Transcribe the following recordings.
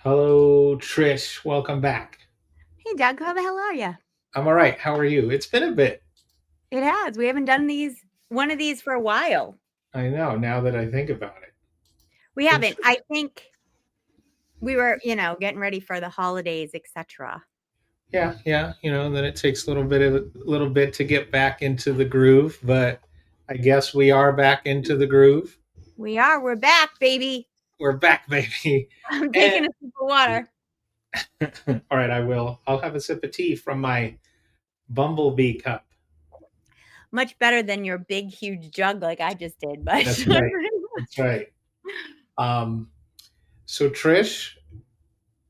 Hello, Trish. Welcome back. Hey Doug, how the hell are you? I'm all right. How are you? It's been a bit. It has. We haven't done one of these for a while. I know, now that I think about it. We haven't. Interesting. I think we were, getting ready for the holidays, etc. Yeah, yeah. And then it takes a little bit to get back into the groove, but I guess we are back into the groove. We are. We're back, baby. We're back, baby. I'm And taking a sip of water. all right, I will. I'll have a sip of tea from my bumblebee cup. Much better than your big, huge jug like I just did, but That's right. That's right. Um, so Trish,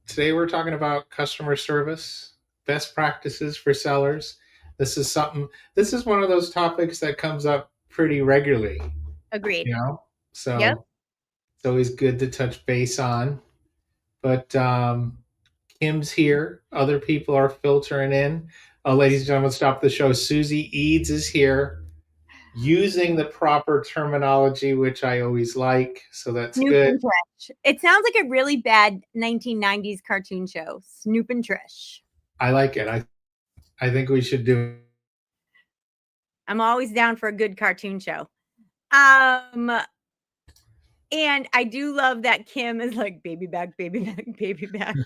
today we're talking about customer service, best practices for sellers. This is one of those topics that comes up pretty regularly, agreed. you know? Yep. So it's always good to touch base on. But Kim's here. Other people are filtering in. Ladies and gentlemen, stop the show. Susie Eads is here using the proper terminology, which I always like. So that's Snoop good. and Trish. It sounds like a really bad 1990s cartoon show. Snoop and Trish. I like it. I think we should do it. I'm always down for a good cartoon show. Um, And I do love that Kim is like, baby back, baby back, baby back.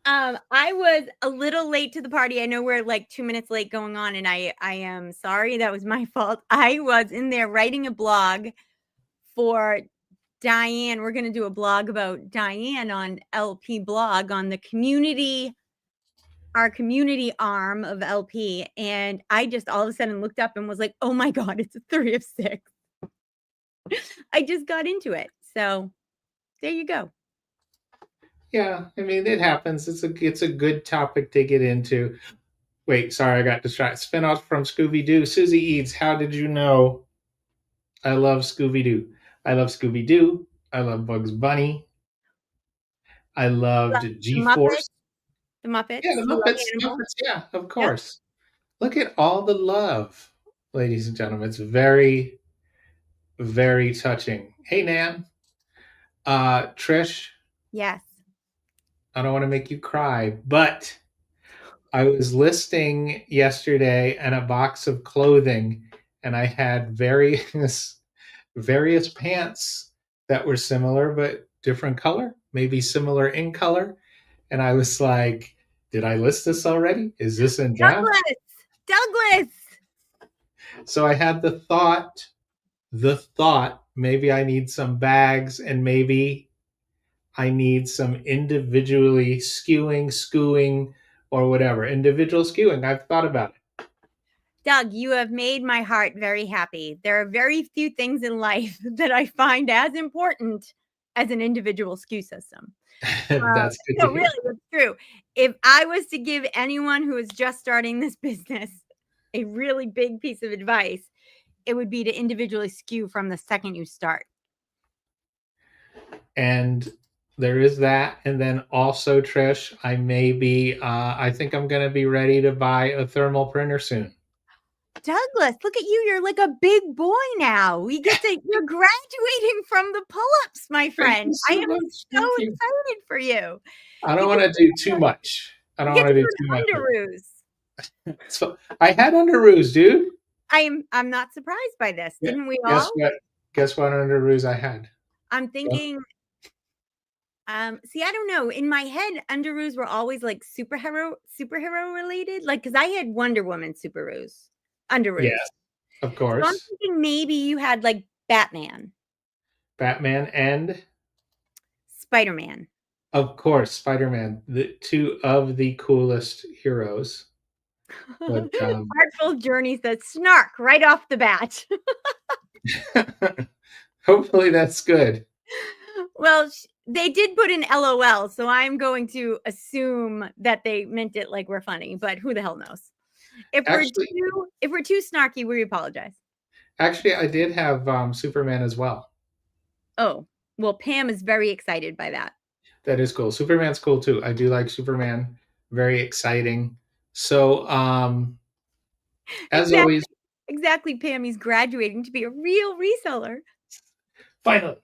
I was a little late to the party. I know we're like 2 minutes late going on, and I am sorry. That was my fault. I was in there writing a blog for Diane. We're going to do a blog about Diane on LP blog on the community, our community arm of LP. And I just all of a sudden looked up and was like, oh my God, it's a 3 of 6. I just got into it. So there you go. Yeah, I mean it happens. It's a good topic to get into. Wait, sorry, I got distracted. Spinoff from Scooby Doo. Susie Eads, how did you know I love Scooby Doo? I love Scooby Doo. I love Bugs Bunny. I loved The G Muppets. Force. The Muppets. Yeah, the You love Muppets. Hannibal? Muppets. Yeah, of Yep. course. Look at all the love, ladies and gentlemen. It's very, very touching. Hey, Nan. Trish, Yes. I don't want to make you cry, but I was listing yesterday and a box of clothing, and I had various pants that were similar but different color, maybe similar in color. And I was like, did I list this already? Is this in draft? Douglas. Douglas. So I had the thought, maybe I need some bags and maybe I need some individually skewing, or whatever. Individual skewing. I've thought about it. Doug, you have made my heart very happy. There are very few things in life that I find as important as an individual skew system. That's good to No, hear. really, it's true. If I was to give anyone who is just starting this business a really big piece of advice, it would be to individually skew from the second you start. And there is that. And then also, Trish, I think I'm going to be ready to buy a thermal printer soon. Douglas, look at you. You're like a big boy now. You're graduating from the pull-ups, my Thank you friend. I so am much. so Thank you. excited for you. I don't You want get to to do too much. I you don't get want to to do do too much. an underoos. So I had underoos, dude. I'm not surprised by this. Yeah. Didn't we Guess all? what? Guess what underoos I had? I'm Yeah. thinking, see, I don't know. In my head, underoos were always like superhero related. Like, because I had Wonder Woman superoos, underoos. Yes, of So I'm course. thinking maybe you had like Batman, Batman and Spider-Man. of course Spider-Man, the two of the coolest heroes. But Artful journeys that snark right off the bat. hopefully that's good. Well, they did put in LOL, so I'm going to assume that they meant it like we're funny, but who the hell knows? Actually, If we're too snarky, we apologize. actually, I did have Superman as well. Oh, well, Pam is very excited by that. That is cool. Superman's cool too. I do like Superman. Very exciting. So, as Exactly, always, exactly. Pam, he's graduating to be a real reseller. finally.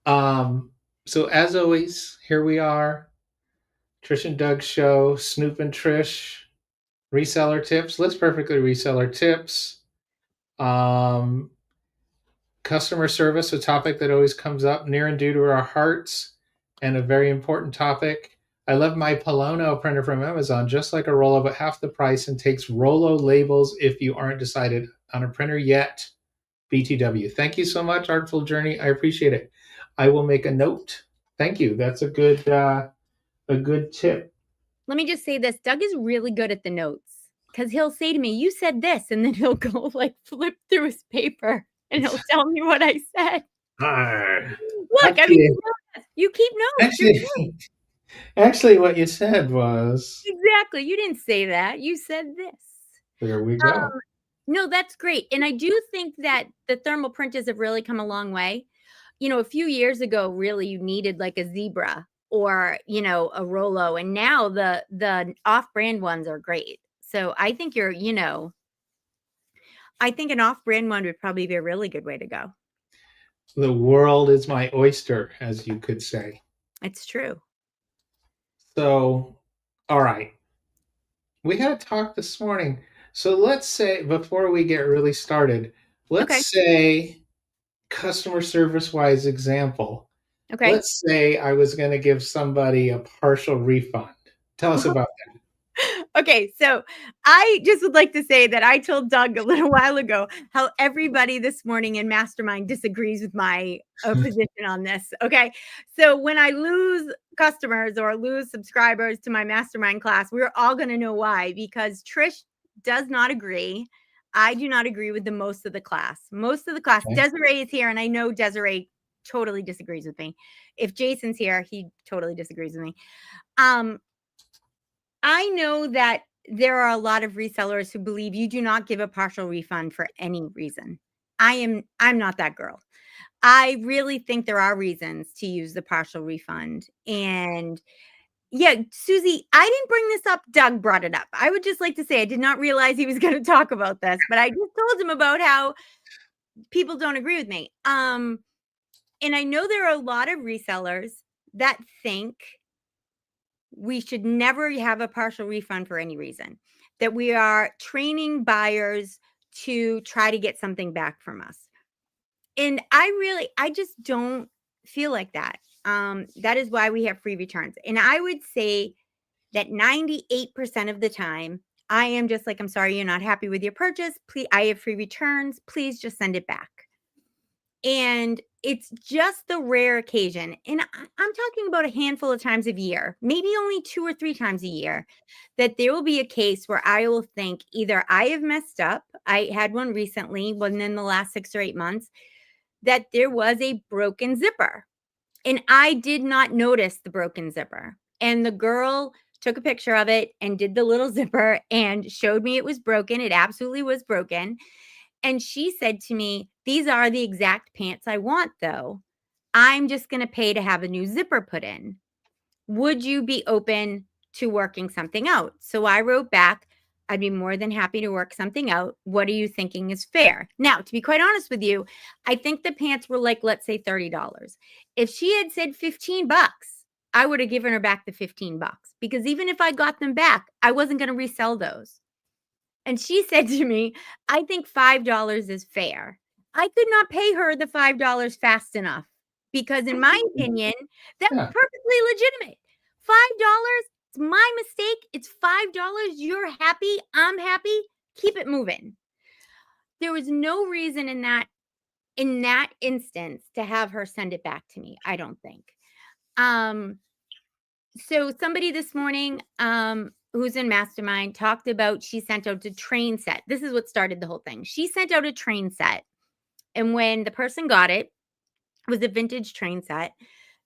Um, So as always, here we are, Trish and Doug show, Snoop and Trish, reseller tips. Let's perfectly reseller tips. Um, Customer service, a topic that always comes up near and dear to our hearts, and a very important topic. I love my Polono printer from Amazon, just like a Rollo, but half the price, and takes Rollo labels if you aren't decided on a printer yet. BTW. Thank you so much, Artful Journey. I appreciate it. I will make a note. Thank you. That's a good tip. Let me just say this. Doug is really good at the notes because he'll say to me, you said this, and then he'll go like flip through his paper and he'll tell me what I said. Look, I mean, you keep notes. Actually, what you said was Exactly. You didn't say that. You said this. There we go. No, that's great. And I do think that the thermal printers have really come a long way. A few years ago, really, you needed like a Zebra or, a Rollo. And now the off-brand ones are great. So I think I think an off-brand one would probably be a really good way to go. The world is my oyster, as you could say. It's true. So, all right. We had a talk this morning. So let's say, before we get really started, let's say, customer service wise example. Okay. Let's say I was going to give somebody a partial refund. Tell us about that. Okay, so I just would like to say that I told Doug a little while ago how everybody this morning in Mastermind disagrees with my position on this. Okay, so when I lose customers or lose subscribers to my Mastermind class, we're all going to know why, because Trish does not agree. I do not agree with the most of the class. Most of the class, Okay. Desiree is here, and I know Desiree totally disagrees with me. If Jason's here, he totally disagrees with me. I know that there are a lot of resellers who believe you do not give a partial refund for any reason. I'm not that girl. I really think there are reasons to use the partial refund. And yeah, Susie, I didn't bring this up. Doug brought it up. I would just like to say I did not realize he was going to talk about this, but I just told him about how people don't agree with me. And I know there are a lot of resellers that think we should never have a partial refund for any reason, that we are training buyers to try to get something back from us. And I just don't feel like that. That is why we have free returns. And I would say that 98% of the time, I am just like, I'm sorry, you're not happy with your purchase. Please, I have free returns. Please just send it back. And it's just the rare occasion. And I'm talking about a handful of times a year, maybe only 2 or 3 times a year, that there will be a case where I will think either I have messed up. I had one recently, within the last 6 or 8 months, that there was a broken zipper. And I did not notice the broken zipper. And the girl took a picture of it and did the little zipper and showed me it was broken. It absolutely was broken. And she said to me, these are the exact pants I want, though. I'm just going to pay to have a new zipper put in. Would you be open to working something out? So I wrote back, I'd be more than happy to work something out. What are you thinking is fair? Now, to be quite honest with you, I think the pants were like, let's say $30. If she had said $15, I would have given her back the $15 because even if I got them back, I wasn't going to resell those. And she said to me, I think $5 is fair. I could not pay her the $5 fast enough because in my opinion, that was perfectly legitimate. $5, it's my mistake. It's $5. You're happy. I'm happy. Keep it moving. There was no reason in that instance to have her send it back to me, I don't think. So somebody this morning, who's in Mastermind talked about, she sent out a train set. This is what started the whole thing. She sent out a train set. And when the person got it, it was a vintage train set.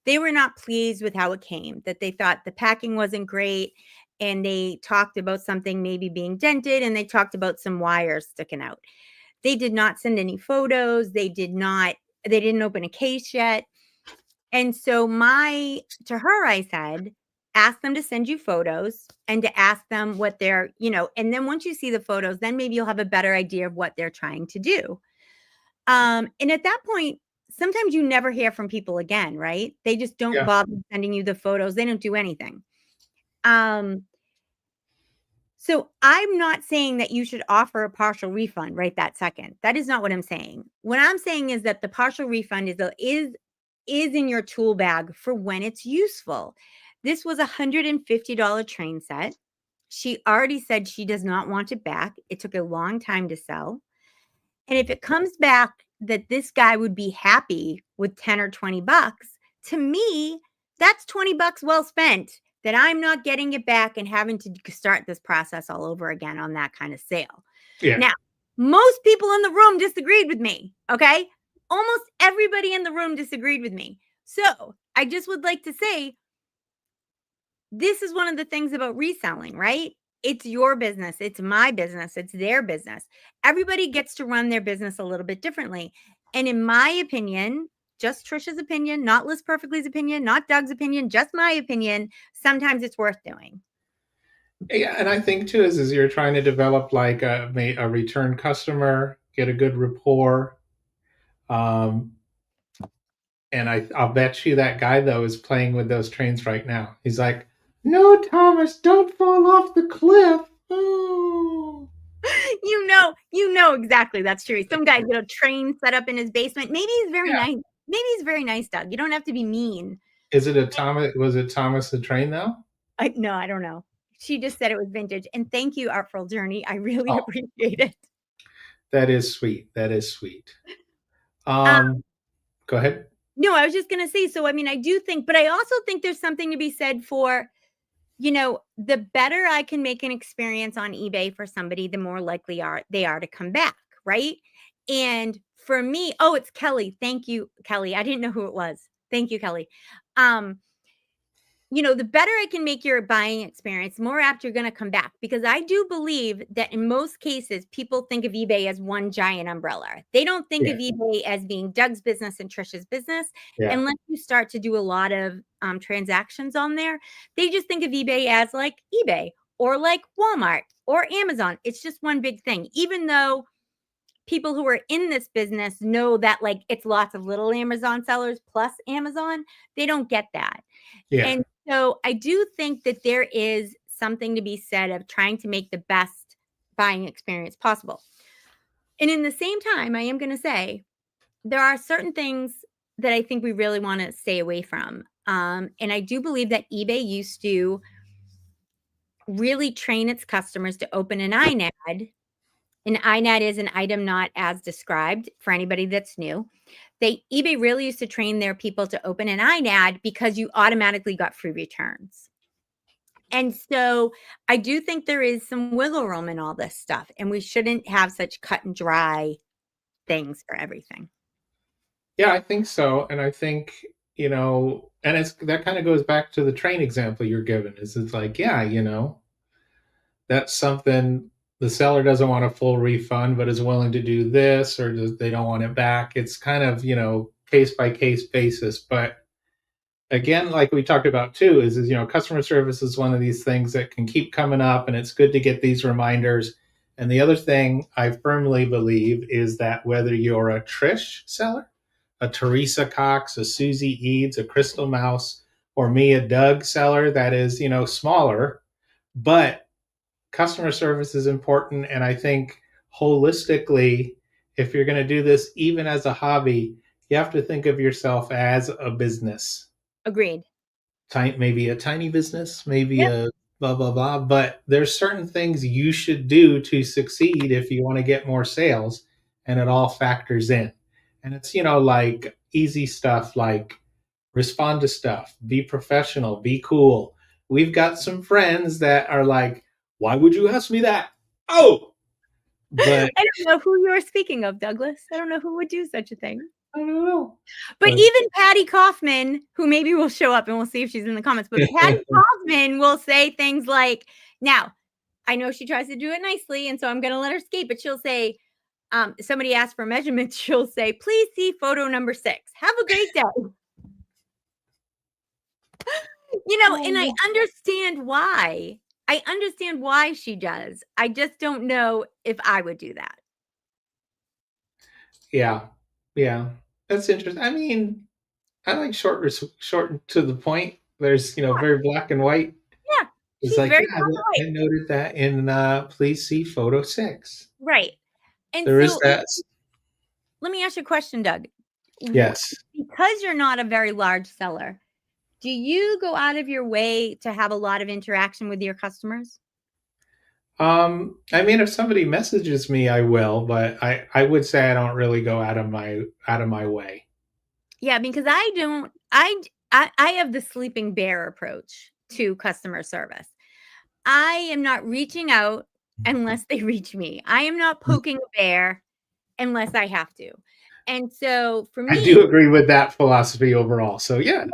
They were not pleased with how it came, that they thought the packing wasn't great. And they talked about something maybe being dented, and they talked about some wires sticking out. They did not send any photos. They didn't open a case yet. And so to her, I said, ask them to send you photos and to ask them what they're, and then once you see the photos, then maybe you'll have a better idea of what they're trying to do. And at that point, sometimes you never hear from people again, right? They just don't Yeah. bother sending you the photos. They don't do anything. So I'm not saying that you should offer a partial refund right that second. That is not what I'm saying. What I'm saying is that the partial refund is in your tool bag for when it's useful. This was a $150 train set. She already said she does not want it back. It took a long time to sell. And if it comes back that this guy would be happy with 10 or 20 bucks, to me, that's 20 bucks well spent that I'm not getting it back and having to start this process all over again on that kind of sale. Yeah. Now, most people in the room disagreed with me, okay? Almost everybody in the room disagreed with me. So I just would like to say, this is one of the things about reselling, right? It's your business, it's my business, it's their business. Everybody gets to run their business a little bit differently. And in my opinion, just Trisha's opinion, not Liz Perfectly's opinion, not Doug's opinion, just my opinion, sometimes it's worth doing. Yeah, and I think too is you're trying to develop like a return customer, get a good rapport, um, and I'll bet you that guy though is playing with those trains right now. He's like, "No, Thomas, don't fall off the cliff." Oh, You know exactly that's true. Some guy's got a train set up in his basement. Maybe he's very yeah. nice. Maybe he's very nice, Doug. You don't have to be mean. Is it a Thomas? Was it Thomas the Train though? No, I don't know. She just said it was vintage. And thank you, Artful Journey. I really Oh, appreciate it. that is sweet. That is sweet. Um, Go ahead. no, I was just gonna say, so I mean, I do think, but I also think there's something to be said for, the better I can make an experience on eBay for somebody, the more likely they are to come back, right? And for me, oh, it's Kelly. Thank you, Kelly. I didn't know who it was. Thank you, Kelly. Um, the better I can make your buying experience, the more apt you're going to come back. Because I do believe that in most cases, people think of eBay as one giant umbrella. They don't think Yeah. of eBay as being Doug's business and Trisha's business. Yeah. Unless you start to do a lot of transactions on there, they just think of eBay as like eBay or like Walmart or Amazon. It's just one big thing, even though people who are in this business know that like it's lots of little Amazon sellers plus Amazon. They don't get that. Yeah. And so I do think that there is something to be said of trying to make the best buying experience possible. And in the same time, I am going to say there are certain things that I think we really want to stay away from. And I do believe that eBay used to really train its customers to open an INAD. An INAD is an item not as described for anybody that's new. eBay really used to train their people to open an INAD because you automatically got free returns. And so I do think there is some wiggle room in all this stuff, and we shouldn't have such cut and dry things for everything. Yeah, I think so. And I think, and it's that kind of goes back to the train example you're given. Is it's like, yeah, that's something the seller doesn't want a full refund, but is willing to do this, or they don't want it back. It's kind of, case by case basis. But again, like we talked about too, is customer service is one of these things that can keep coming up, and it's good to get these reminders. And the other thing I firmly believe is that whether you're a Trish seller, a Teresa Cox, a Susie Eads, a Crystal Mouse, or me, a Doug seller that is, smaller, but customer service is important. And I think holistically, if you're going to do this, even as a hobby, you have to think of yourself as a business. Agreed. Maybe a tiny business, maybe Yep. a blah blah blah. But there's certain things you should do to succeed if you want to get more sales, and it all factors in. And it's like easy stuff like respond to stuff, be professional, be cool. We've got some friends that are like, why would you ask me that? Oh, but I don't know who you're speaking of, Douglas. I don't know who would do such a thing. I don't know. But But even Patty Kaufman, who maybe will show up and we'll see if she's in the comments, but Patty Kaufman will say things like, now, I know she tries to do it nicely, and so I'm going to let her skate, but she'll say, somebody asks for measurements, she'll say, please see photo number 6. Have a great day. And I understand why. I understand why she does. I just don't know if I would do that. yeah, yeah. That's interesting. I mean, I like short and to the point. There's, very black and white. Yeah, It's she's like, very yeah, black and I white. noted that in, please see photo 6. Right. And There is so that. let me ask you a question, Doug. Yes. Because you're not a very large seller, do you go out of your way to have a lot of interaction with your customers? I mean, if somebody messages me, I will, but I would say I don't really go out of my way. Yeah, because I don't I have the sleeping bear approach to customer service. I am not reaching out unless they reach me. I am not poking a bear unless I have to. And so for I me, do agree with that philosophy overall. So yes.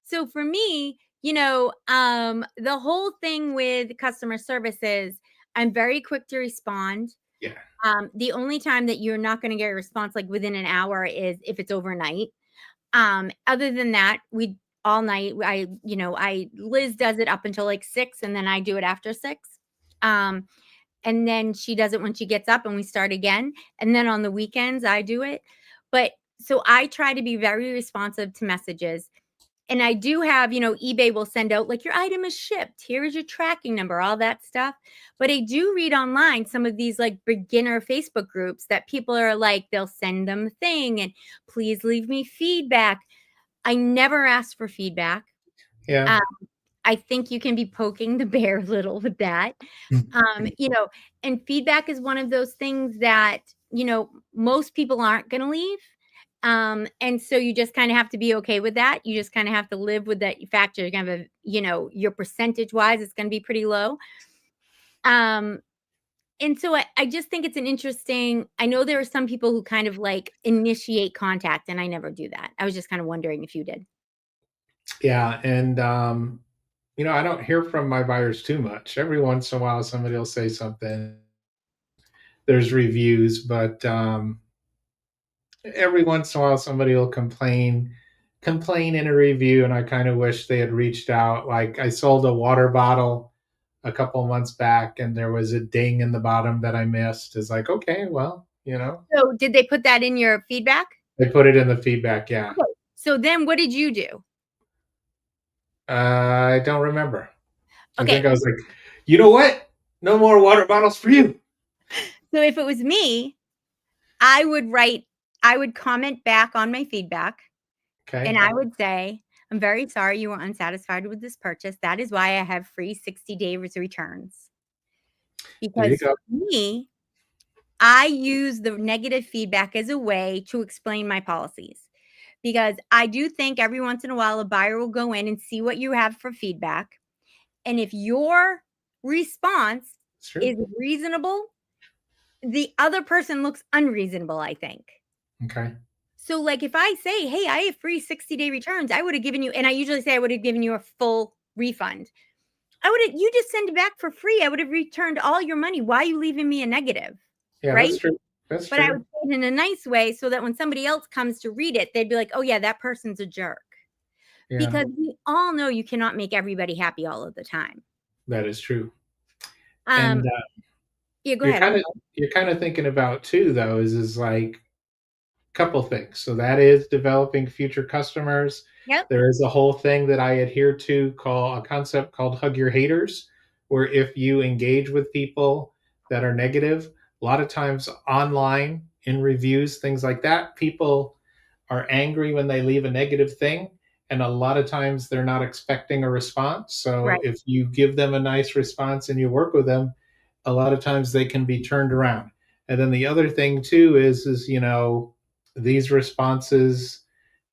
so for me, the whole thing with customer service is I'm very quick to respond. Yeah. The only time that you're not going to get a response like within an hour is if it's overnight. Other than that, we all night. I Liz does it up until like 6, and then I do it after 6. Um, and then she does it when she gets up, and we start again. And then on the weekends, I do it. But so I try to be very responsive to messages. And I do have, eBay will send out like your item is shipped. Here is your tracking number, all that stuff. But I do read online some of these like beginner Facebook groups that people are like, they'll send them a thing and please leave me feedback. I never ask for feedback. Yeah. Um, I think you can be poking the bear a little with that. Um, you know, and feedback is one of those things that, most people aren't going to leave. And so you just kind of have to be okay with that. You just kind of have to live with that fact you're going to have your percentage wise, it's going to be pretty low. Um, and so I just think it's an interesting, I know there are some people who kind of like initiate contact, and I never do that. I was just kind of wondering if you did. Yeah. And I don't hear from my buyers too much. Every once in a while somebody will say something. There's reviews, but every once in a while somebody will complain in a review, and I kind of wish they had reached out. Like I sold a water bottle a couple months back and there was a ding in the bottom that I missed. It's like, okay, well, So did they put that in your feedback? they put it in the feedback. Yeah. Okay. So then what did you do? I don't remember. I think Okay. I was like, you know what? No more water bottles for you. So if it was me, I would comment back on my feedback, and Okay. I would say, "I'm very sorry you were unsatisfied with this purchase. That is why I have free 60-day returns." There you Because go. for me, I use the negative feedback as a way to explain my policies. Because I do think every once in a while a buyer will go in and see what you have for feedback. And if your response It's true. is reasonable, the other person looks unreasonable, I think. Okay. So, like, if I say, "Hey, I have free 60-day returns," I would have given you, and I usually say I would have given you a full refund. You just send it back for free. I would have returned all your money. Why are you leaving me a negative? Yeah, Right? that's true. That's But I would true. say it in a nice way so that when somebody else comes to read it, they'd be like, "Oh, yeah, that person's a jerk." Yeah, Because we all know you cannot make everybody happy all of the time. that is true. Um, And yeah, go you're ahead. kind of you're kind of thinking about too though is like couple things. So that is developing future customers. Yep. There is a whole thing that I adhere to called a concept called hug your haters, where if you engage with people that are negative, a lot of times online in reviews, things like that, people are angry when they leave a negative thing. And a lot of times they're not expecting a response. So Right. if you give them a nice response and you work with them, a lot of times they can be turned around. And then the other thing too is these responses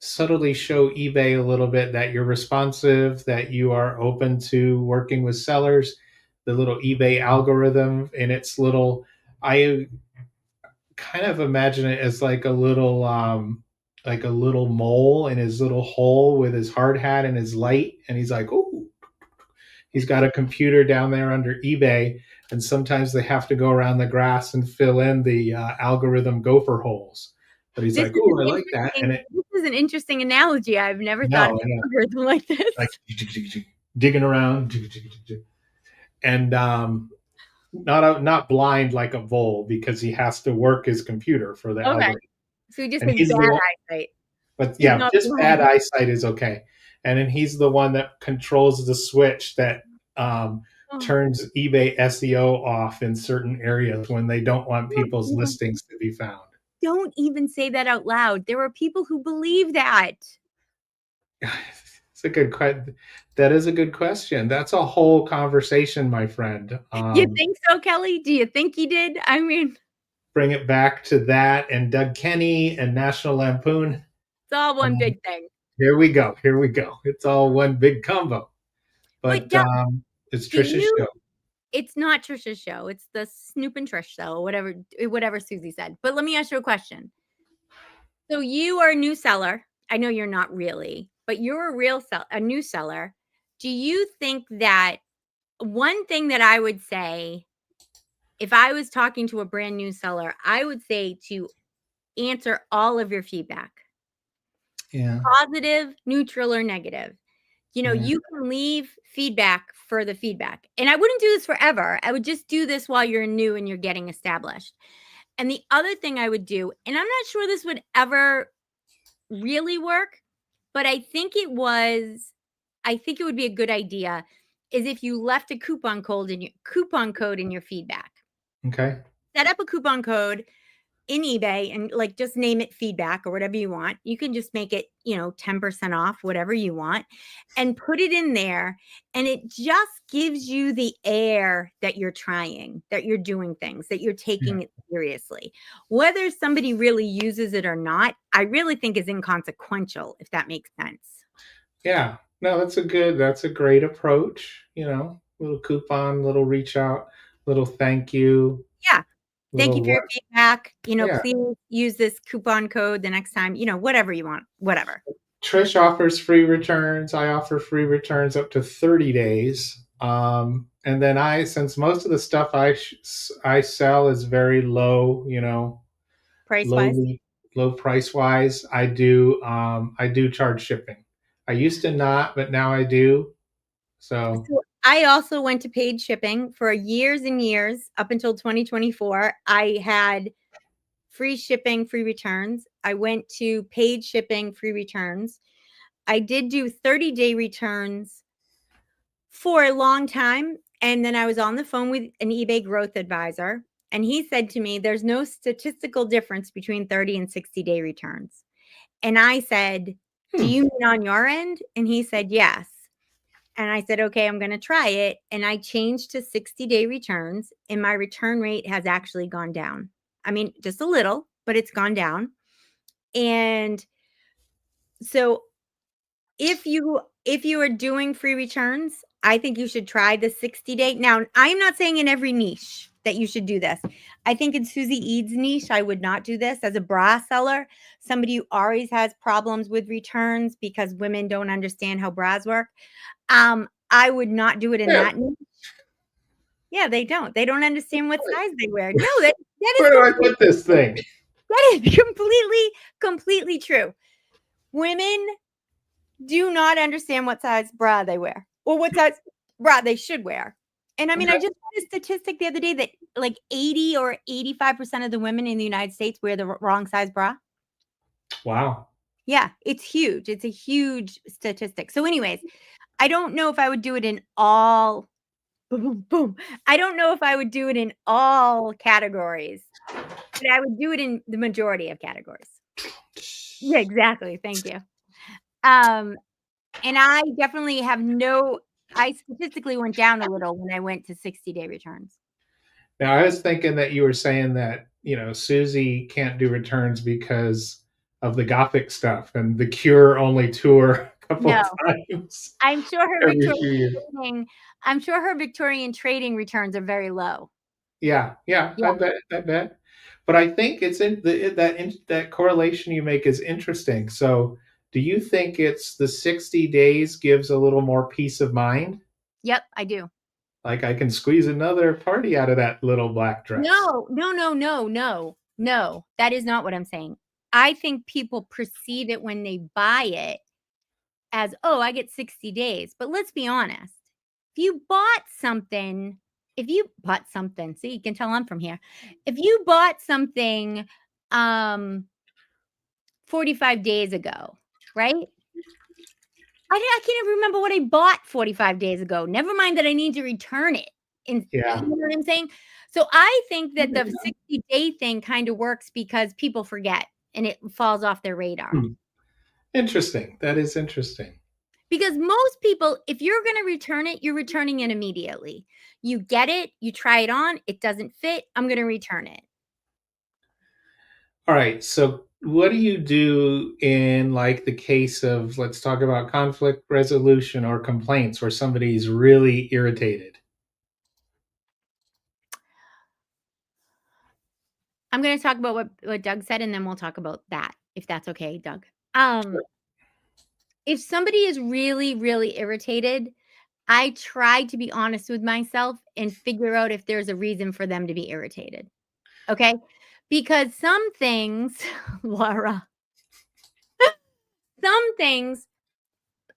subtly show eBay a little bit that you're responsive, that you are open to working with sellers. The little eBay algorithm and its little, I kind of imagine it as like a little mole in his little hole with his hard hat and his light, and he's like, oh, he's got a computer down there under eBay, and sometimes they have to go around the grass and fill in the algorithm gopher holes. But he's This like, is "Oh, an I like that," interesting and it this is an interesting analogy. I've never thought of no, an yeah, algorithm like this. like digging around, and not blind like a vole because he has to work his computer for the Okay. algorithm. So he just And has he's bad the one, eyesight. But He's yeah, not just bad blind. eyesight is okay. And then he's the one that controls the switch that Oh, turns eBay SEO off in certain areas when they don't want people's no, listings to be found. don't even say that out loud. There are people who believe that. It's a good question. That is a good question. That's a whole conversation, my friend. You think so, Kelly? Do you think he did? I mean, Bring it back to that and Doug Kenny and National Lampoon. it's all one Um, big thing. here we go. Here we go. It's all one big combo. But But yeah, it's do Trisha's you show. it's not Trisha's show. It's the Snoop and Trish show, whatever Susie said. But let me ask you a question. So you are a new seller. I know you're not really, but you're a new seller. Do you think that one thing that I would say if I was talking to a brand new seller, I would say to answer all of your feedback, Yeah. positive, neutral, or negative. Yeah. You can leave feedback for the feedback. And I wouldn't do this forever. I would just do this while you're new and you're getting established. And the other thing I would do, and I'm not sure this would ever really work, but I think it would be a good idea is if you left a coupon code in your feedback. Okay. Set up a coupon code in eBay and like just name it feedback or whatever you want. You can just make it, 10% off, whatever you want, and put it in there. And it just gives you the air that you're trying, that you're doing things, that you're Yeah. taking it seriously. Whether somebody really uses it or not, I really think is inconsequential, if that makes sense. Yeah. No, that's a great approach. Little coupon, little reach out, little thank you, Yeah. Thank you little for your what? feedback. Yeah. Please use this coupon code the next time, whatever you want, whatever. Trish offers free returns. I offer free returns up to 30 days. And then since most of the stuff I sell is very low, Price wise. lowly, low price wise, I do charge shipping. I used to not, but now I do. So So I also went to paid shipping for years and years up until 2024. I had free shipping, free returns. I went to paid shipping, free returns. I did do 30-day returns for a long time. And then I was on the phone with an eBay growth advisor. And he said to me, there's no statistical difference between 30 and 60-day returns. And I said, do hmm, you mean on your end? And he said, yes. And I said, okay, I'm going to try it. And I changed to 60-day returns, and my return rate has actually gone down. I mean, just a little, but it's gone down. And so if you are doing free returns, I think you should try the 60-day. Now, I'm not saying in every niche that you should do this. I think in Susie Eads' niche, I would not do this as a bra seller, somebody who always has problems with returns because women don't understand how bras work. I would not do it in yeah. that niche. Yeah, they don't. They don't understand what size they wear. No, that is Where do I put this thing? completely true. Women do not understand what size bra they wear or what size bra they should wear. And I mean, Okay. I just read a statistic the other day that like 80 or 85% of the women in the United States wear the wrong size bra. Wow. Yeah, it's huge. It's a huge statistic. So anyways, I don't know if I would do it in all boom, boom, boom. I don't know if I would do it in all categories, but I would do it in the majority of categories. Yeah, exactly. Thank you. Um, and I definitely I statistically went down a little when I went to 60-day returns. Now, I was thinking that you were saying that, Susie can't do returns because of the Gothic stuff and the Cure only tour a couple No, times I'm sure her every few years. Victorian trading returns are very low. Yeah, yeah, Yeah. I bet. But I think it's that correlation you make is interesting. So, do you think it's the 60 days gives a little more peace of mind? Yep, I do. Like I can squeeze another party out of that little black dress. No, no, no, no, no, no. That is not what I'm saying. I think people perceive it when they buy it as, oh, I get 60 days. But let's be honest. If you bought something, see, you can tell I'm from here. If you bought something 45 days ago, right? I can't even remember what I bought 45 days ago. Never mind that I need to return it. And Yeah. you know what I'm saying? So I think that the 60-day thing kind of works because people forget and it falls off their radar. Hmm. Interesting. That is interesting. Because most people, if you're going to return it, you're returning it immediately. You get it, you try it on, it doesn't fit, I'm going to return it. All right. So, what do you do in like the case of, let's talk about conflict resolution or complaints where somebody's really irritated? I'm going to talk about what Doug said and then we'll talk about that if that's okay, Doug. If somebody is really, really irritated, I try to be honest with myself and figure out if there's a reason for them to be irritated. Okay? Because some things, Laura, some things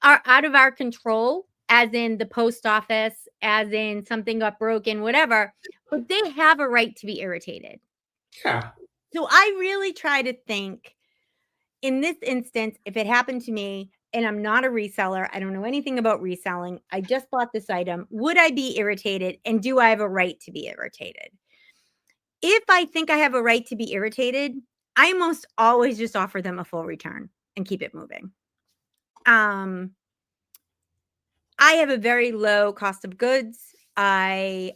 are out of our control, as in the post office, as in something got broken, whatever, but they have a right to be irritated. Yeah. So I really try to think in this instance, if it happened to me and I'm not a reseller, I don't know anything about reselling, I just bought this item, would I be irritated? And do I have a right to be irritated? If I think I have a right to be irritated, I almost always just offer them a full return and keep it moving. I have a very low cost of goods. I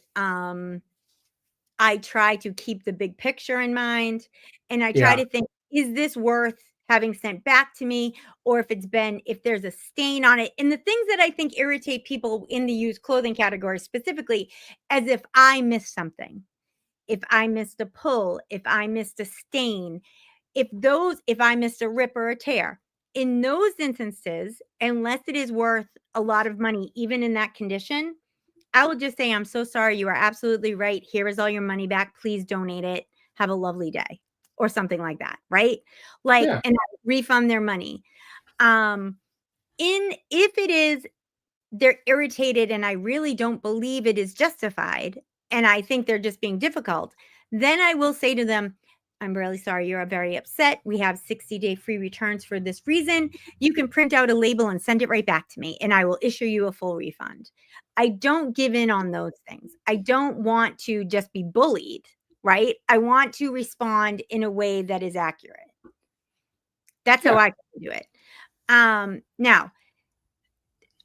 try to keep the big picture in mind, and I try Yeah. to think, is this worth having sent back to me? Or if there's a stain on it. And the things that I think irritate people in the used clothing category specifically, as if I missed something, if I missed a pull, if I missed a stain, if I missed a rip or a tear. In those instances, unless it is worth a lot of money, even in that condition, I will just say, I'm so sorry. You are absolutely right. Here is all your money back. Please donate it. Have a lovely day, or something like that. Right. Like, Yeah. and I refund their money. If it is, they're irritated and I really don't believe it is justified, and I think they're just being difficult, then I will say to them, I'm really sorry, you're very upset. We have 60-day free returns for this reason. You can print out a label and send it right back to me, and I will issue you a full refund. I don't give in on those things. I don't want to just be bullied, right? I want to respond in a way that is accurate. That's how Yeah. I do it. Now,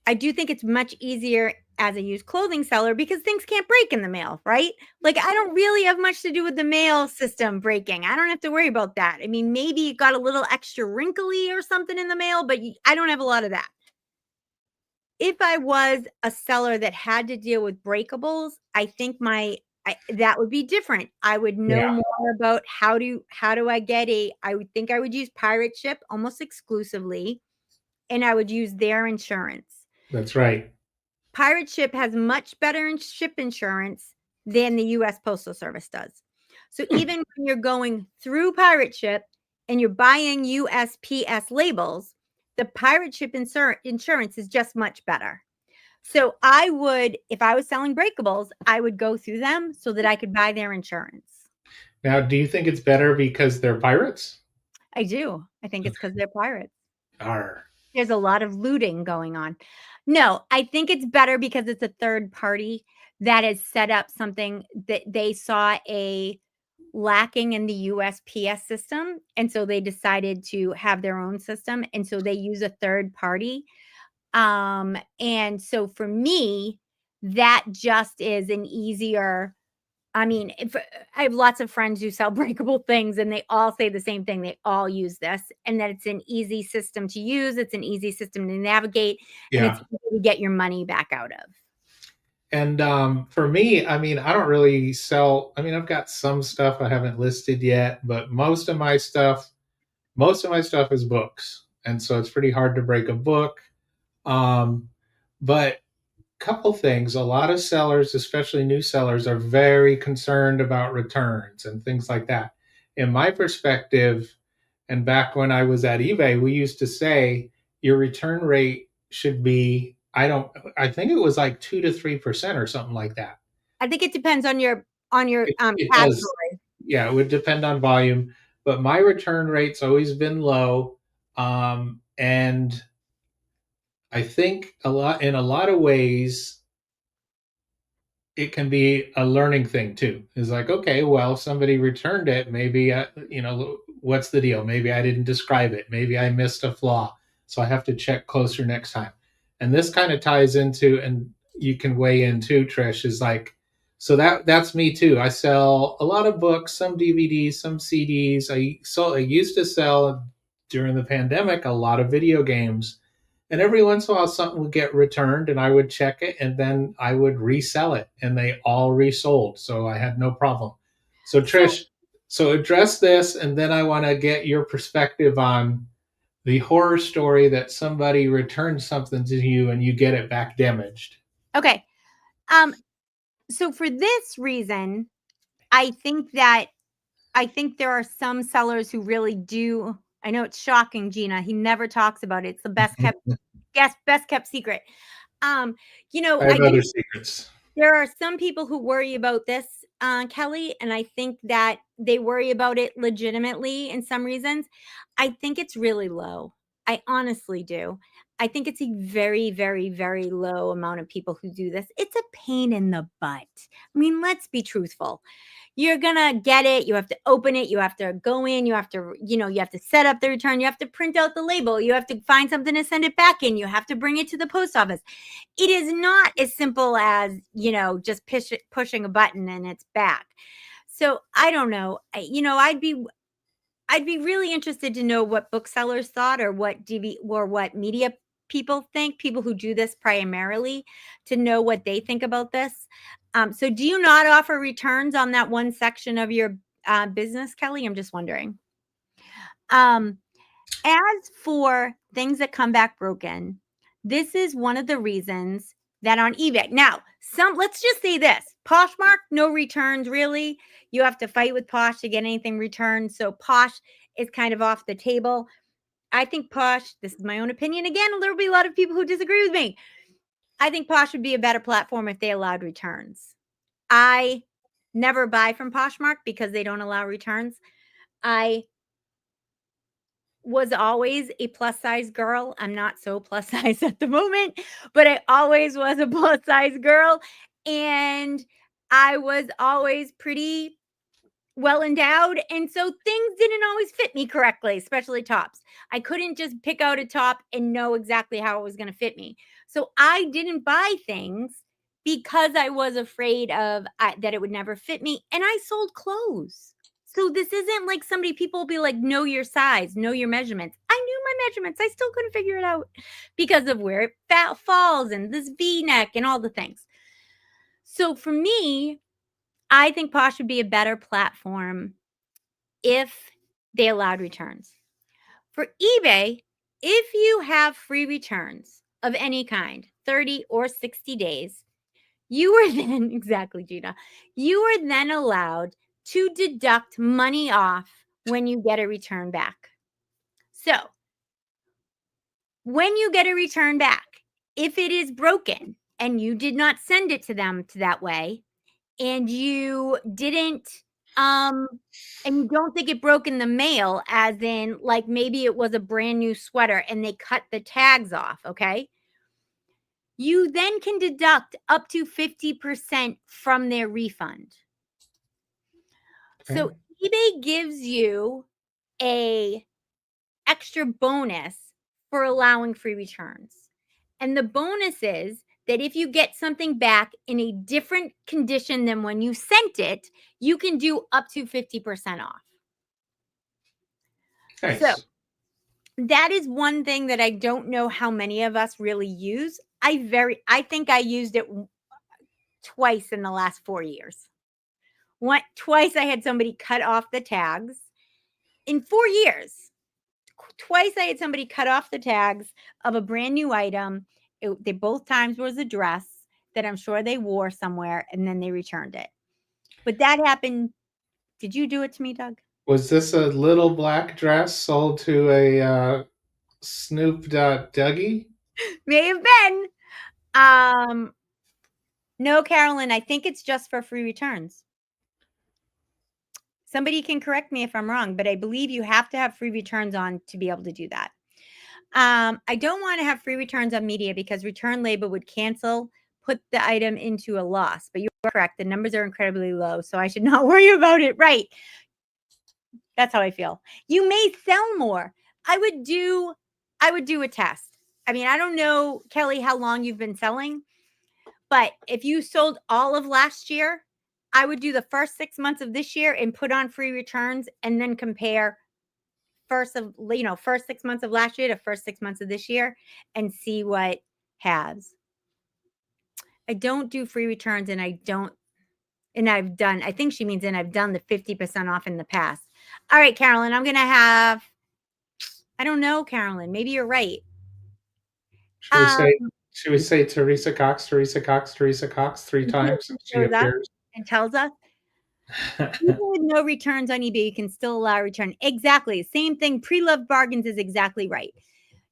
I do think it's much easier as a used clothing seller because things can't break in the mail, right? Like, I don't really have much to do with the mail system breaking. I don't have to worry about that. I mean, maybe it got a little extra wrinkly or something in the mail, but I don't have a lot of that. If I was a seller that had to deal with breakables, I think that would be different. I would know Yeah. more about how do I get I would think I would use Pirate Ship almost exclusively, and I would use their insurance. That's right. Pirate Ship has much better ship insurance than the US Postal Service does. So Hmm. even when you're going through Pirate Ship and you're buying USPS labels, the Pirate Ship insurance is just much better. So I would, if I was selling breakables, I would go through them so that I could buy their insurance. Now, do you think it's better because they're pirates? I do. I think it's because they're pirates. Are. There's a lot of looting going on. No, I think it's better because it's a third party that has set up something that they saw a lacking in the USPS system. And so they decided to have their own system. And so they use a third party. And so for me, that just is an easier, I mean, I have lots of friends who sell breakable things and they all say the same thing. They all use this, and that it's an easy system to use. It's an easy system to navigate, and it's Yeah. easy to get your money back out of. And for me, I mean, I don't really sell. I mean, I've got some stuff I haven't listed yet, but most of my stuff is books, and so it's pretty hard to break a book. Um, but couple things, a lot of sellers, especially new sellers, are very concerned about returns and things like that. In my perspective, and back when I was at eBay, we used to say your return rate should be, I think it was like 2 to 3% or something like that. I think it depends on your It does. category. Yeah, it would depend on volume. but my return rate's always been low. And I think in a lot of ways, it can be a learning thing too. It's like, okay, well, somebody returned it. Maybe, what's the deal? Maybe I didn't describe it. Maybe I missed a flaw. So I have to check closer next time. And this kind of ties into, and you can weigh in too, Trish, is like, so that's me too. I sell a lot of books, some DVDs, some CDs. I used to sell during the pandemic a lot of video games, and every once in a while, something would get returned, and I would check it, and then I would resell it, and they all resold. So I had no problem. So, So, Trish, so address this, and then I want to get your perspective on the horror story that somebody returns something to you and you get it back damaged. okay. So for this reason, I think there are some sellers who really do. I know it's shocking, Gina. He never talks about it. It's the best kept secret. Um, I I have do. other secrets. There are some people who worry about this, Kelly, and I think that they worry about it legitimately in some reasons. I think it's really low. I honestly do. I think it's a very, very, very low amount of people who do this. It's a pain in the butt. I mean, let's be truthful. You're gonna get it. You have to open it. You have to go in. You have to, you have to set up the return. You have to print out the label. You have to find something to send it back in. You have to bring it to the post office. It is not as simple as, just pushing a button and it's back. So I don't know. I'd be really interested to know what booksellers thought, or what what media people think, people who do this primarily, to know what they think about this. So do you not offer returns on that one section of your business, Kelly? I'm just wondering. Um, as for things that come back broken, this is one of the reasons that on eBay. Now, let's just say this. Poshmark, no returns really. You have to fight with Posh to get anything returned. So Posh is kind of off the table. I think Posh, this is my own opinion again, there'll be a lot of people who disagree with me. I think Posh would be a better platform if they allowed returns. I never buy from Poshmark because they don't allow returns. I was always a plus size girl. I'm not so plus size at the moment, but I always was a plus size girl. And I was always pretty well endowed. And so things didn't always fit me correctly, especially tops. I couldn't just pick out a top and know exactly how it was going to fit me. So I didn't buy things because I was afraid of that it would never fit me. And I sold clothes. So this isn't like people will be like, know your size, know your measurements. I knew my measurements. I still couldn't figure it out because of where it falls and this V-neck and all the things. So for me, I think Posh would be a better platform if they allowed returns. For eBay, if you have free returns of any kind, 30 or 60 days, you are then, exactly, Gina, you are then allowed to deduct money off when you get a return back. So when you get a return back, if it is broken and you did not send it to them that way, and you didn't and you don't think it broke in the mail, as in like maybe it was a brand new sweater and they cut the tags off, okay? You then can deduct up to 50% from their refund. Okay. So eBay gives you a extra bonus for allowing free returns. And the bonus is that if you get something back in a different condition than when you sent it, you can do up to 50% off. So Nice. that is one thing that I don't know how many of us really use. I think I used it twice in the last 4 years. Twice I had somebody cut off the tags in 4 years. Twice I had somebody cut off the tags of a brand new item. They both times was a dress that I'm sure they wore somewhere, and then they returned it. But that happened. Did you do it to me, Doug? Was this a little black dress sold to a Snoop Dougie? May have been. No, Carolyn, I think it's just for free returns. Somebody can correct me if I'm wrong, but I believe you have to have free returns on to be able to do that. I don't want to have free returns on media because return label would put the item into a loss. But you're correct. The numbers are incredibly low, so I should not worry about it. Right. That's how I feel. You may sell more. I would do a test. I mean, I don't know, Kelly, how long you've been selling, but if you sold all of last year, I would do the first 6 months of this year and put on free returns and then compare first 6 months of last year to first 6 months of this year and see what has. I don't do free returns and I think she means I've done the 50% off in the past. All right, Carolyn, I don't know, Carolyn, maybe you're right. Should we say Teresa Cox, Teresa Cox, Teresa Cox 3 times and she appears? And tells us even with no returns on eBay, you can still allow a return. Exactly. Same thing. Pre-loved bargains is exactly right.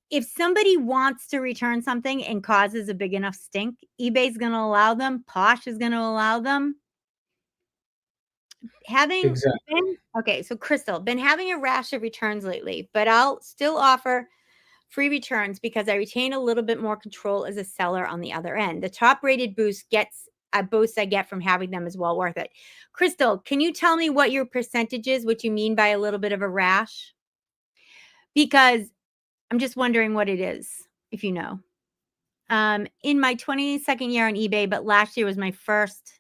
If somebody wants to return something and causes a big enough stink, eBay's going to allow them. Posh is going to allow them. So Crystal, been having a rash of returns lately, but I'll still offer free returns because I retain a little bit more control as a seller on the other end. The top rated boost I get from having them is well worth it. Crystal, can you tell me what your percentage is, what you mean by a little bit of a rash? Because I'm just wondering what it is, if you know. In my 22nd year on eBay, but last year was my first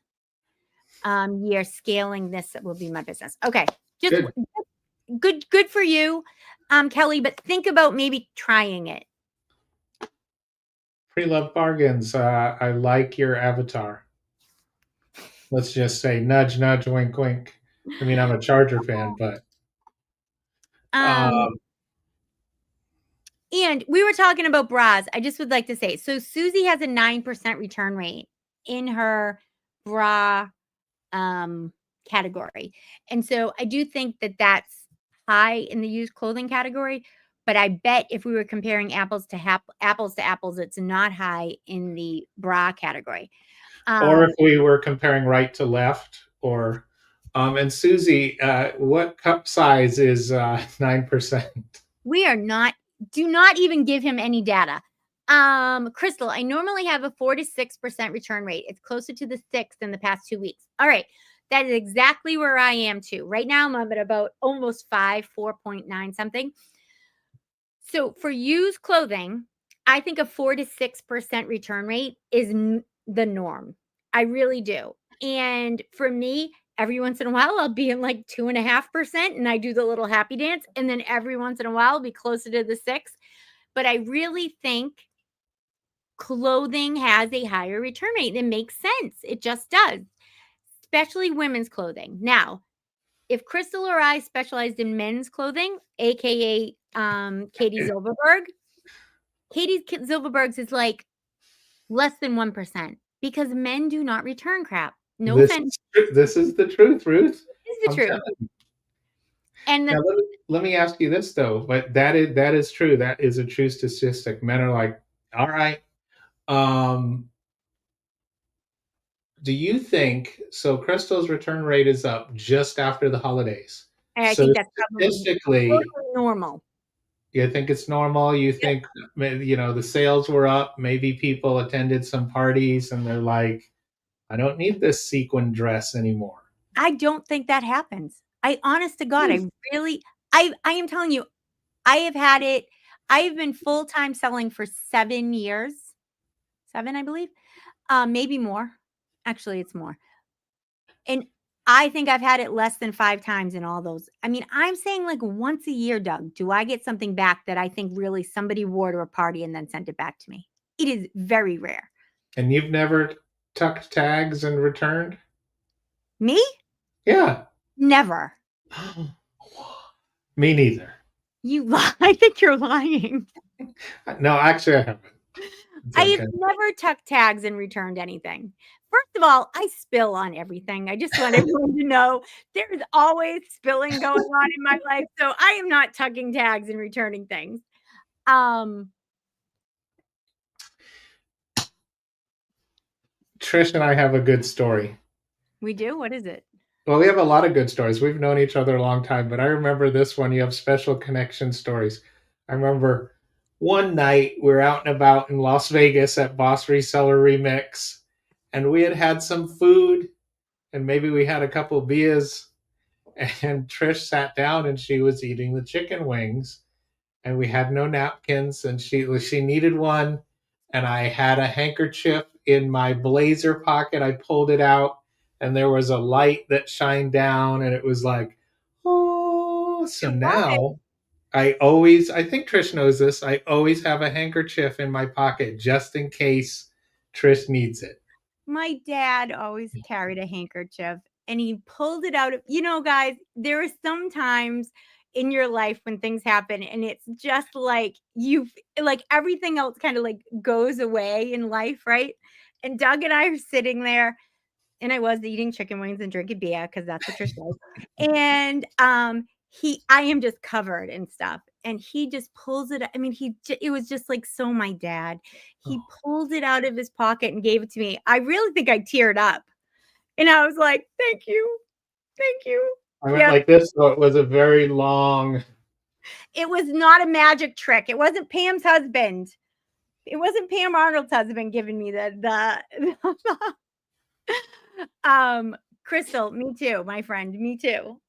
year scaling this will be my business. Okay. Just good for you, Kelly, but think about maybe trying it. Pre-loved bargains. I like your avatar. Let's just say nudge, nudge, wink, wink. I mean, I'm a Charger fan, but and we were talking about bras. I just would like to say, so Susie has a 9% return rate in her bra category. And so I do think that that's high in the used clothing category, but I bet if we were comparing apples to apples, it's not high in the bra category. Or if we were comparing right to left, or and Susie, what cup size is 9%? We are not. Do not even give him any data. Crystal, I normally have a 4 to 6% return rate. It's closer to the 6 in the past 2 weeks. All right. That is exactly where I am too. Right now, I'm at about almost 5, 4.9 something. So for used clothing, I think a 4 to 6% return rate is the norm. I really do. And for me, every once in a while, I'll be in like 2.5%, and I do the little happy dance. And then every once in a while, I'll be closer to the 6. But I really think clothing has a higher return rate. It makes sense. It just does, especially women's clothing. Now, if Crystal or I specialized in men's clothing, aka Katie Zilberberg, Katie Zilberberg's is like less than 1% because men do not return crap. No offense. This is the truth, Ruth. This is the truth. And now, let me ask you this though, but that is true. That is a true statistic. Men are like, all right. Do you think so? Crystal's return rate is up just after the holidays. I think that's statistically normal. You think it's normal? You think the sales were up? Maybe people attended some parties and they're like, I don't need this sequin dress anymore. I don't think that happens. Honest to God, I am telling you, I have had it. I have been full-time selling for 7 years. 7, I believe. Maybe more. Actually, it's more. And I think I've had it less than 5 times in all those. I mean, I'm saying like once a year, Doug, do I get something back that I think really somebody wore to a party and then sent it back to me? It is very rare. And you've never tucked tags and returned? Me? Yeah. Never. Me neither. You lie. I think you're lying. No, actually, I haven't. I have never tucked tags and returned anything. First of all, I spill on everything. I just want everyone to know there's always spilling going on in my life. So I am not tucking tags and returning things. Trish and I have a good story. We do? What is it? Well, we have a lot of good stories. We've known each other a long time, but I remember this one. You have special connection stories. I remember one night we were out and about in Las Vegas at Boss Reseller Remix, and we had had some food, and maybe we had a couple beers, and Trish sat down and she was eating the chicken wings, and we had no napkins, and she needed one, and I had a handkerchief in my blazer pocket. I pulled it out, and there was a light that shined down, and it was like, oh. So It was. now I think Trish knows this. I always have a handkerchief in my pocket just in case Trish needs it. My dad always carried a handkerchief and he pulled it out of, guys, there are some times in your life when things happen and it's just like like everything else kind of like goes away in life, right? And Doug and I are sitting there and I was eating chicken wings and drinking beer because that's what Trish does. And I am just covered in stuff, and he just pulls it. I mean, it was just like so my dad. He Oh, pulled it out of his pocket and gave it to me. I really think I teared up, and I was like, "Thank you, thank you." I went Yep, like this, so it was a very long. it was not a magic trick. It wasn't Pam's husband. It wasn't Pam Arnold's husband giving me the Crystal, me too, my friend, me too.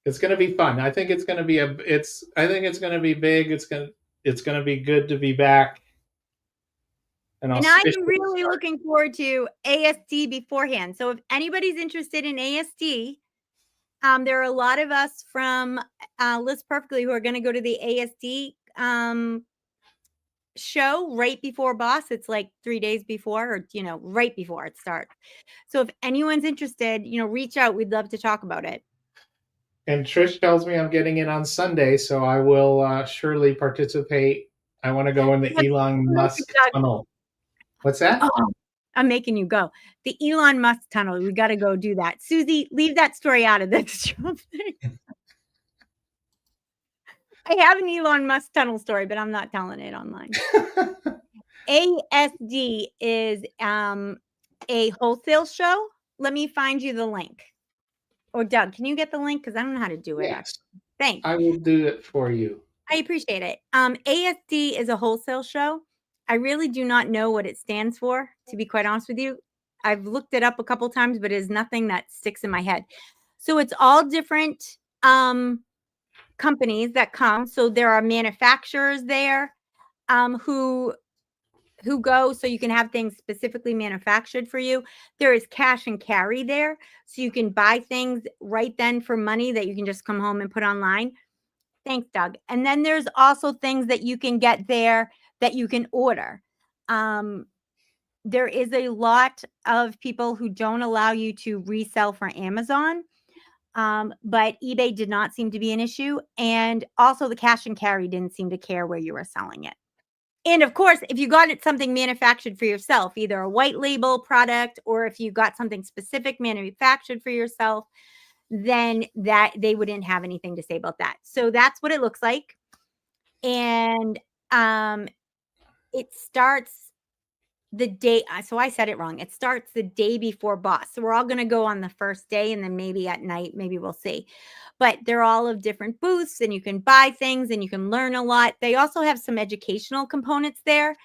It's going to be fun. I think it's going to be a. It's. I think it's going to be big. It's going to be good to be back, and And I auspicious am really start. looking forward to ASD beforehand. So if anybody's interested in ASD, there are a lot of us from List Perfectly who are going to go to the ASD show right before Boss. It's like 3 days before, or right before it starts. So if anyone's interested, reach out. We'd love to talk about it. And Trish tells me I'm getting in on Sunday, so I will surely participate. I want to go in the Elon Musk tunnel. What's that? Oh, I'm making you go. The Elon Musk tunnel. We got to go do that. Susie, leave that story out of this thing. I have an Elon Musk tunnel story, but I'm not telling it online. ASD is a wholesale show. Let me find you the link. Or Doug, can you get the link? Because I don't know how to do it. Yes, Thanks. I will do it for you. I appreciate it. ASD is a wholesale show. I really do not know what it stands for, to be quite honest with you. I've looked it up a couple times, but it is nothing that sticks in my head. So it's all different companies that come. So there are manufacturers there who go, so you can have things specifically manufactured for you. There is cash and carry there, so you can buy things right then for money that you can just come home and put online. Thanks, Doug. And then there's also things that you can get there that you can order. There is a lot of people who don't allow you to resell for Amazon, but eBay did not seem to be an issue. And also the cash and carry didn't seem to care where you were selling it. And of course, if you got it something manufactured for yourself, either a white label product or if you got something specific manufactured for yourself, then that they wouldn't have anything to say about that. So that's what it looks like. And it starts the day. So I said it wrong. It starts the day before Boss. So we're all going to go on the first day and then maybe at night, maybe we'll see. But they're all of different booths and you can buy things and you can learn a lot. They also have some educational components there.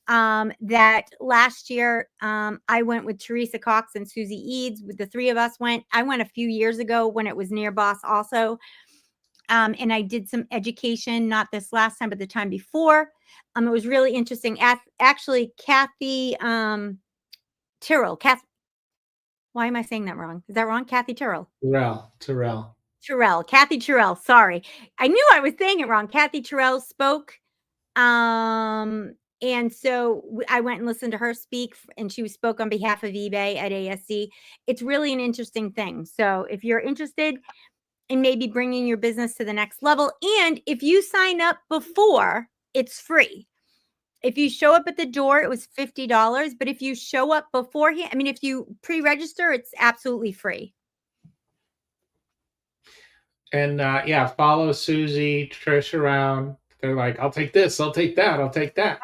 That last year, I went with Teresa Cox and Susie Eads. The three of us went. I went a few years ago when it was near Boss also. And I did some education, not this last time, but the time before. It was really interesting. Actually, Kathy Tyrrell. Why am I saying that wrong? Is that wrong? Kathy Tyrrell. Kathy Tyrrell. Sorry. I knew I was saying it wrong. Kathy Tyrrell spoke. And so I went and listened to her speak, and she spoke on behalf of eBay at ASD. It's really an interesting thing. So if you're interested in maybe bringing your business to the next level, and if you sign up before, it's free. If you show up at the door, it was $50. But if you show up beforehand, I mean, if you pre-register, it's absolutely free. And yeah, follow Susie, Trish around. They're like, I'll take this, I'll take that, I'll take that.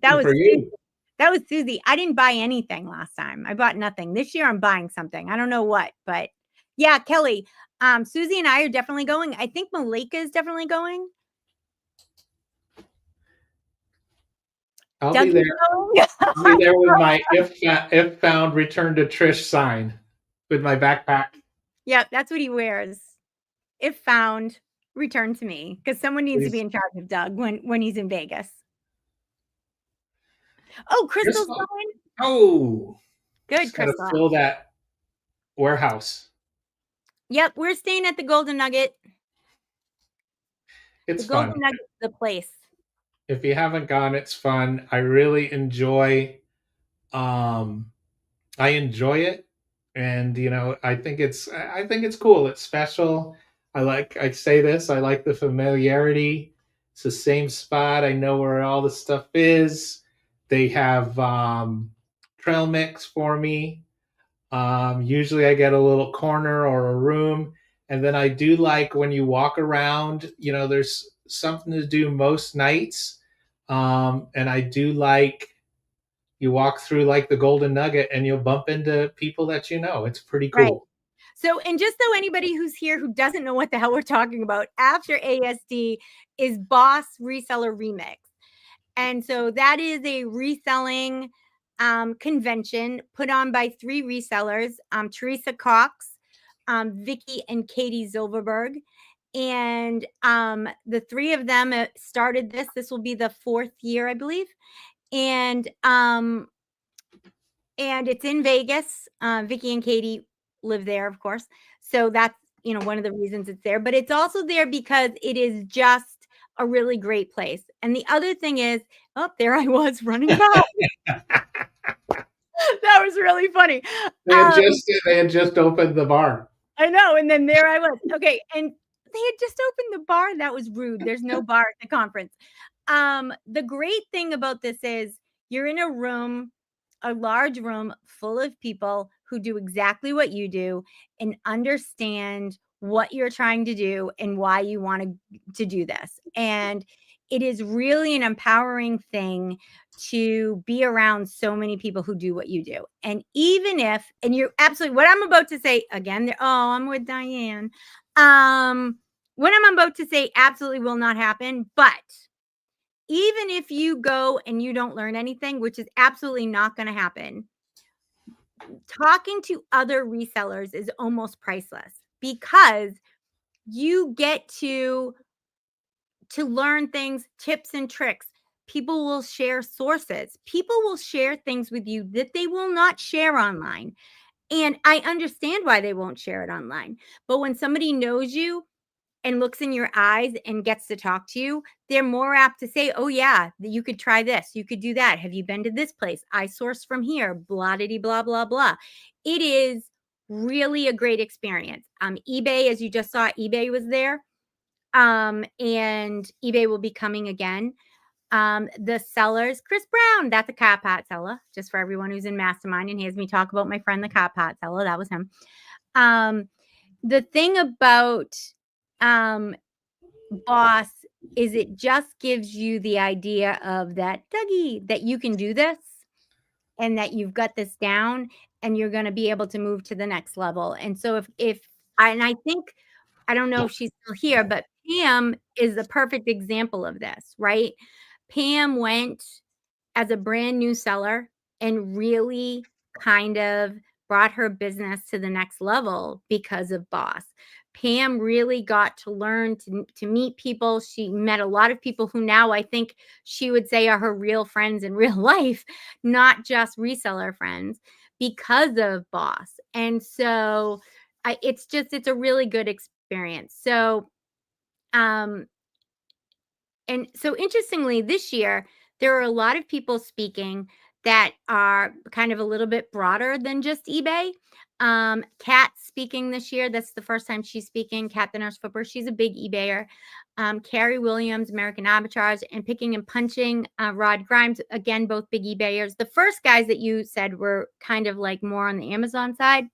That was for you. That was Susie. I didn't buy anything last time. I bought nothing. This year I'm buying something. I don't know what, but Yeah, Kelly. Susie and I are definitely going. I think Malika is definitely going. I'll be Dougie's there. going. I'll be there with my if found return to Trish sign with my backpack. Yeah, that's what he wears. If found, return to me, because someone needs to be Please. in charge of Doug when he's in Vegas. Oh, Crystal's Crystal. going. Oh, Good, just gotta Crystal. fill that warehouse. Yep, we're staying at the Golden Nugget. It's The Golden fun. Nugget's the place. If you haven't gone, it's fun. I really enjoy um I enjoy it, and I think it's cool. It's special. I say this, I like the familiarity. It's the same spot. I know where all the stuff is. They have trail mix for me. Usually I get a little corner or a room. And then I do like when you walk around, there's something to do most nights. And I do like you walk through like the Golden Nugget and you'll bump into people that you know. It's pretty Right. cool. So, and just so anybody who's here who doesn't know what the hell we're talking about, after ASD is Boss Reseller Remix. And so that is a reselling convention put on by 3 resellers, Teresa Cox, Vicky and Katie Zilverberg. And the 3 of them started this. This will be the 4th year, I believe. And it's in Vegas. Vicky and Katie live there, of course. So that's, one of the reasons it's there. But it's also there because it is just a really great place. And the other thing is, oh, there I was running by. That was really funny. They had just opened the bar. I know. And then there I was. Okay. And they had just opened the bar. That was rude. There's no bar at the conference. The great thing about this is you're in a large room full of people who do exactly what you do and understand what you're trying to do and why you want to do this. And it is really an empowering thing to be around so many people who do what you do. And even if, and you're absolutely, what I'm about to say again, I'm with Diane. What I'm about to say absolutely will not happen, but even if you go and you don't learn anything, which is absolutely not going to happen, talking to other resellers is almost priceless because you get to learn things, tips and tricks. People will share sources. People will share things with you that they will not share online. And I understand why they won't share it online. But when somebody knows you and looks in your eyes and gets to talk to you, they're more apt to say, oh, yeah, you could try this. You could do that. Have you been to this place? I source from here, blah, blah, blah, blah. It is really a great experience. eBay, as you just saw, eBay was there. And eBay will be coming again. The sellers, Chris Brown, that's a cat pot seller, just for everyone who's in Mastermind and hears me talk about my friend, the cat pot seller. That was him. The thing about Boss is it just gives you the idea of that, Dougie, that you can do this and that you've got this down and you're going to be able to move to the next level. And so I think, I don't know if she's still here, but Pam is the perfect example of this, right? Pam went as a brand new seller and really kind of brought her business to the next level because of Boss. Pam really got to learn to meet people. She met a lot of people who now I think she would say are her real friends in real life, not just reseller friends, because of Boss. And so it's a really good experience. So, and so interestingly, this year, there are a lot of people speaking that are kind of a little bit broader than just eBay. Kat's speaking this year. That's the first time she's speaking. Kat, the nurse flipper. She's a big eBayer. Carrie Williams, American Arbitrage, and Picking and Punching, Rod Grimes, again, both big eBayers. The first guys that you said were kind of like more on the Amazon side.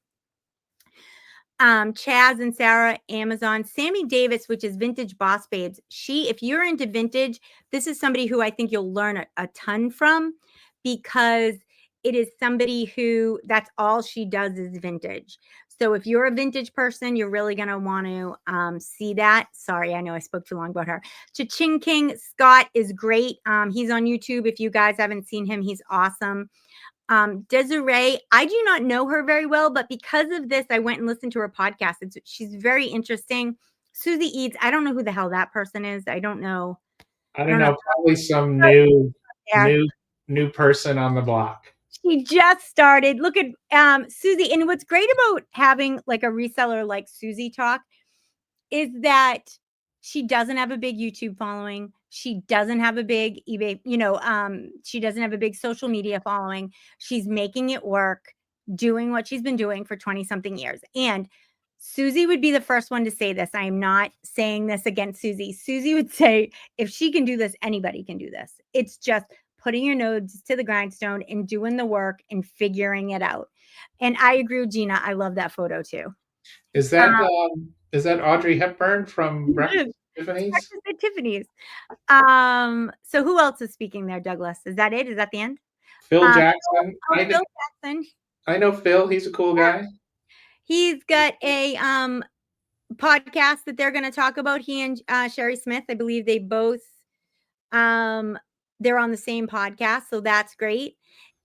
Chaz and Sarah, Amazon. Sammy Davis, which is Vintage Boss Babes. If you're into vintage, this is somebody who I think you'll learn a ton from because it is somebody who that's all she does is vintage. So if you're a vintage person, you're really going to want to see that. Sorry, I know I spoke too long about her. Cha-Ching King Scott is great. He's on YouTube. If you guys haven't seen him, he's awesome. Desiree, I do not know her very well, but because of this, I went and listened to her podcast. She's very interesting. Susie Eads, I don't know who the hell that person is. I don't know. I don't know, probably some new Yeah. new person on the block. She just started. Look at Susie. And what's great about having like a reseller like Susie talk is that she doesn't have a big YouTube following. She doesn't have a big eBay, she doesn't have a big social media following. She's making it work, doing what she's been doing for 20 something years. And Susie would be the first one to say this. I am not saying this against Susie. Susie would say, if she can do this, anybody can do this. It's just putting your nose to the grindstone and doing the work and figuring it out. And I agree with Gina. I love that photo too. Is that Audrey Hepburn from Breakfast at Tiffany's? Breakfast at Tiffany's. So who else is speaking there, Douglas? Is that it? Is that the end? Phil Jackson. Phil Jackson. I know Phil. He's a cool guy. He's got a podcast that they're going to talk about. He and Sherry Smith, I believe they both they're on the same podcast, so that's great.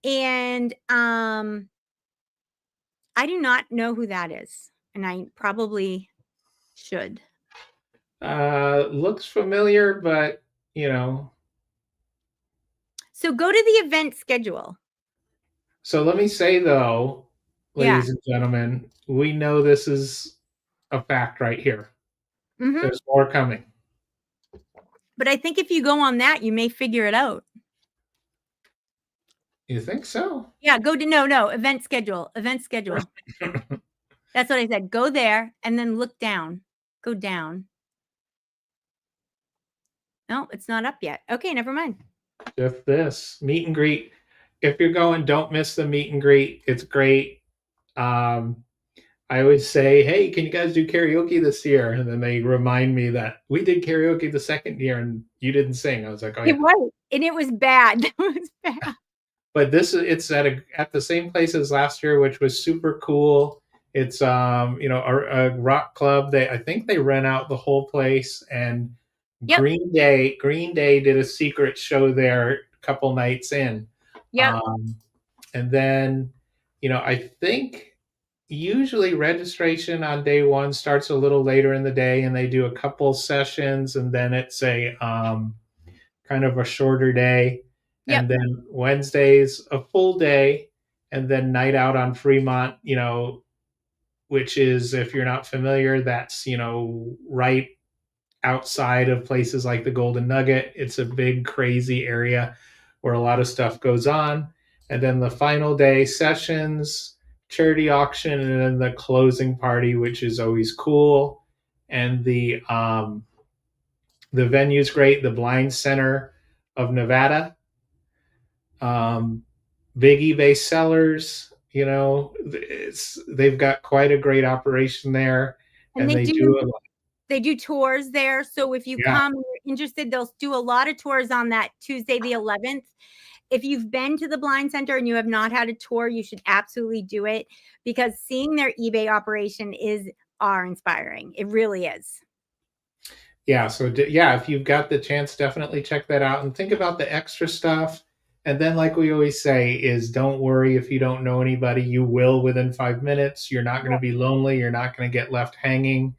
And I do not know who that is, and I probably should. Looks familiar, but So go to the event schedule. So let me say though, ladies and gentlemen, we know this is a fact right here. Mm-hmm. There's more coming. But I think if you go on that, you may figure it out. You think so? Yeah, go to no event schedule. Event schedule. That's what I said. Go there and then look down. Go down. No, it's not up yet. Okay, never mind. Just this meet and greet. If you're going, don't miss the meet and greet. It's great. I always say, hey, can you guys do karaoke this year? And then they remind me that we did karaoke the second year and you didn't sing. I was like, oh yeah. It was, and it was bad. It was bad. But it's at the same place as last year, which was super cool. It's a rock club. I think they rent out the whole place. And yep. Green Day did a secret show there a couple nights in. Yeah. And then, I think usually registration on day one starts a little later in the day, and they do a couple sessions, and then it's a kind of a shorter day. Yep. And then Wednesday's a full day, and then night out on Fremont, which is, if you're not familiar, that's, right outside of places like the Golden Nugget. It's a big, crazy area where a lot of stuff goes on. And then the final day sessions, charity auction, and then the closing party, which is always cool. And the venue's great, the Blind Center of Nevada. Big eBay sellers, they've got quite a great operation there, and they do tours there. So if you come and you're interested, they'll do a lot of tours on that Tuesday the 11th. If you've been to the Blind Center and you have not had a tour, you should absolutely do it, because seeing their eBay operation is awe-inspiring. It really is. Yeah. So if you've got the chance, definitely check that out and think about the extra stuff. And then, like we always say, is don't worry if you don't know anybody. You will within 5 minutes. You're not going to be lonely. You're not going to get left hanging,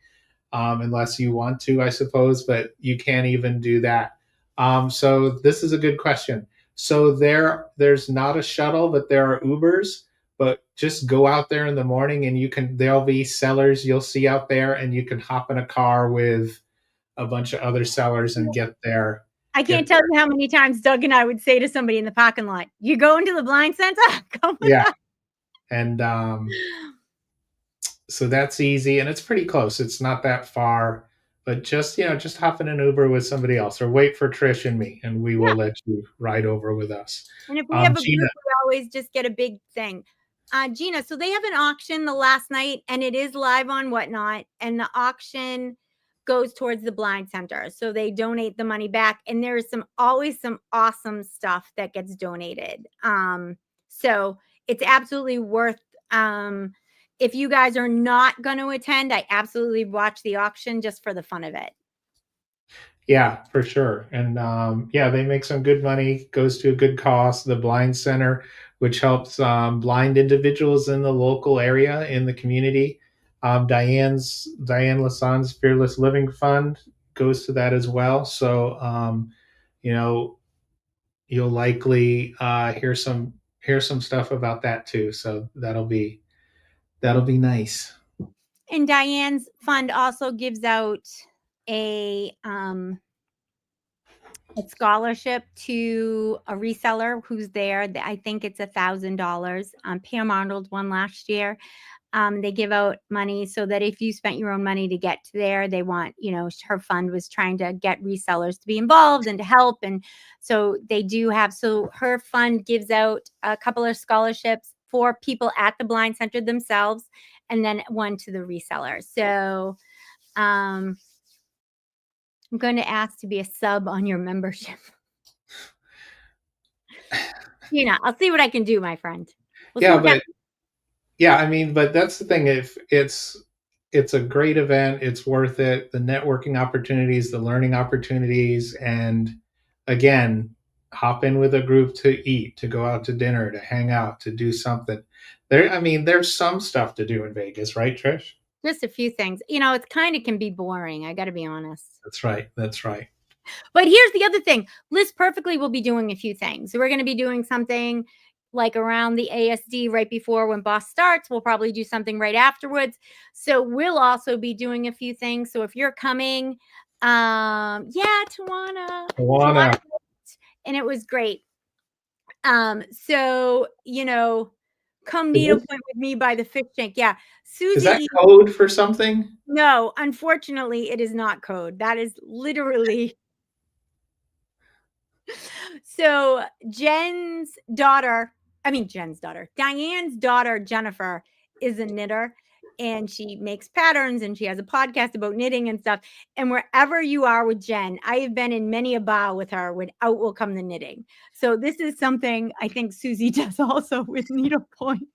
unless you want to, I suppose. But you can't even do that. So this is a good question. So there's not a shuttle, but there are Ubers. But just go out there in the morning, and there'll be sellers you'll see out there, and you can hop in a car with a bunch of other sellers and get there. I can't tell you how many times Doug and I would say to somebody in the parking lot, "You going to the Blind Center?" Come with us. And so that's easy, and it's pretty close. It's not that far, but just hop in an Uber with somebody else, or wait for Trish and me, and we will let you ride over with us. And if we have a group, we always just get a big thing. Gina, so they have an auction the last night, and it is live on Whatnot, and the auction goes towards the Blind Center. So they donate the money back, and there is always some awesome stuff that gets donated. So it's absolutely worth if you guys are not going to attend, I absolutely watch the auction just for the fun of it. Yeah, for sure. And yeah, they make some good money, goes to a good cause. The Blind Center, which helps blind individuals in the local area, in the community. Diane Lassan's Fearless Living Fund goes to that as well. So, you know, you'll likely hear some stuff about that too. So that'll be nice. And Diane's fund also gives out a scholarship to a reseller who's there. I think it's $1,000. Pam Arnold won last year. They give out money so that if you spent your own money to get to there, they want, her fund was trying to get resellers to be involved and to help. And so they do have, so her fund gives out a couple of scholarships for people at the Blind Center themselves, and then one to the reseller. So I'm going to ask to be a sub on your membership. I'll see what I can do, my friend. Yeah, but yeah, I mean, but that's the thing. If it's a great event, it's worth it. The networking opportunities, the learning opportunities, and again, hop in with a group to eat, to go out to dinner, to hang out, to do something. I mean, there's some stuff to do in Vegas, right, Trish? Just a few things. It kind of can be boring. I got to be honest. That's right. That's right. But here's the other thing. Liz Perfectly will be doing a few things. So we're going to be doing something like around the ASD right before when Boss starts. We'll probably do something right afterwards. So we'll also be doing a few things. So if you're coming, Tawana. And it was great. So, come needlepoint with me by the fish tank. Yeah. Susie. Is that code for something? No, unfortunately, it is not code. That is literally. So Diane's daughter, Jennifer, is a knitter, and she makes patterns, and she has a podcast about knitting and stuff. And wherever you are with Jen, I have been in many a bow with her when out will come the knitting. So this is something I think Susie does also with needlepoint.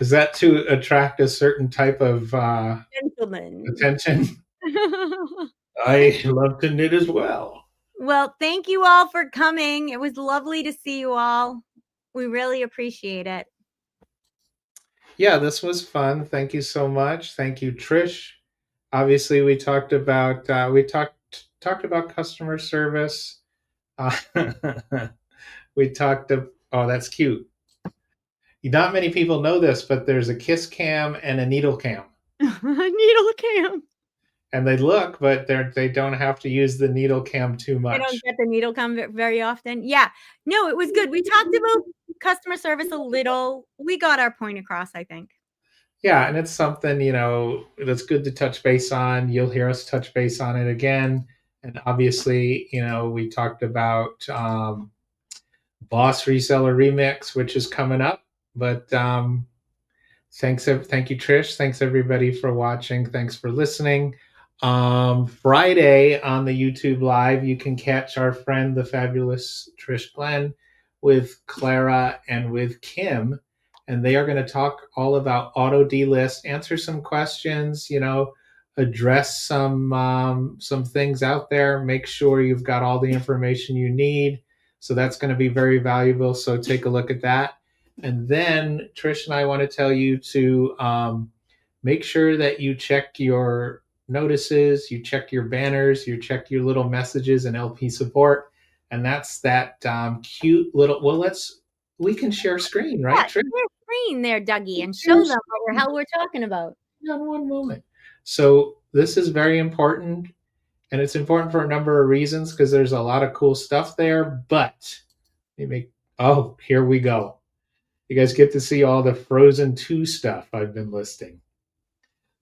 Is that to attract a certain type of gentleman attention? I love to knit as well. Well, thank you all for coming. It was lovely to see you all. We really appreciate it. Yeah, this was fun. Thank you so much. Thank you, Trish. Obviously, we talked about customer service. We talked. Oh, that's cute. Not many people know this, but there's a kiss cam and a needle cam. Needle cam. And they look, but they don't have to use the needle cam too much. They don't get the needle cam very often. Yeah. No, it was good. We talked about customer service a little. We got our point across, I think. Yeah, and it's something, that's good to touch base on. You'll hear us touch base on it again. And obviously, we talked about Boss Reseller Remix, which is coming up. But thank you, Trish. Thanks everybody for watching. Thanks for listening. Friday on the YouTube Live, you can catch our friend, the fabulous Trish Glenn, with Clara and with Kim, and they are going to talk all about auto delist, answer some questions, address some things out there, make sure you've got all the information you need. So that's going to be very valuable. So take a look at that. And then Trish and I want to tell you to make sure that you check your notices, you check your banners, you check your little messages and LP support. And that's that cute little, we can share screen, right? Yeah, share screen there, Dougie, and show them what the hell we're talking about. In one moment. So this is very important. And it's important for a number of reasons because there's a lot of cool stuff there. But here we go. You guys get to see all the Frozen 2 stuff I've been listing.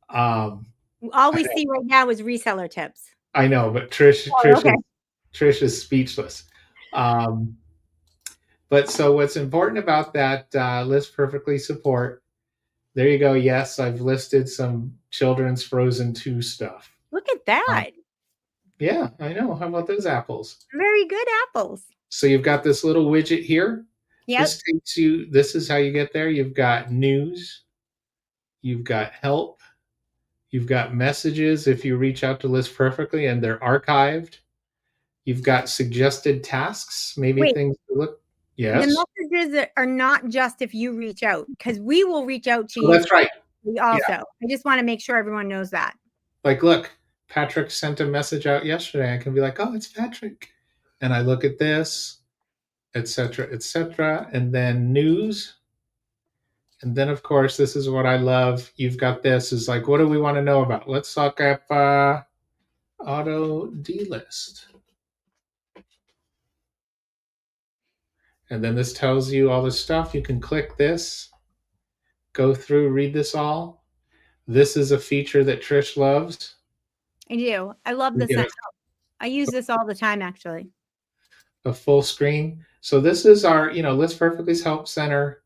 All we see right now is reseller tips. I know, but Trish is speechless. But so what's important about that list perfectly support, there you go. Yes, I've listed some children's Frozen 2 stuff. Look at that. Yeah, I know. How about those apples? Very good apples. So you've got this little widget here. Yep. This is how you get there. You've got news, you've got help, you've got messages if you reach out to List Perfectly and they're archived. You've got suggested tasks, maybe Wait, things to look. the Yes. messages are not just if you reach out, because we will reach out to Oh, you that's right. Yeah. also. I just want to make sure everyone knows that. Like, look, Patrick sent a message out yesterday. I can be like, oh, it's Patrick. And I look at this, etc., etc., and then news. And then, of course, this is what I love. You've got this is like, what do we want to know about? Let's look up auto delist. And then this tells you all this stuff. You can click this, go through, read this all. This is a feature that Trish loves. I do. I love You this. get I use this all the time, actually. a full screen. So this is our, List Perfectly's Help Center.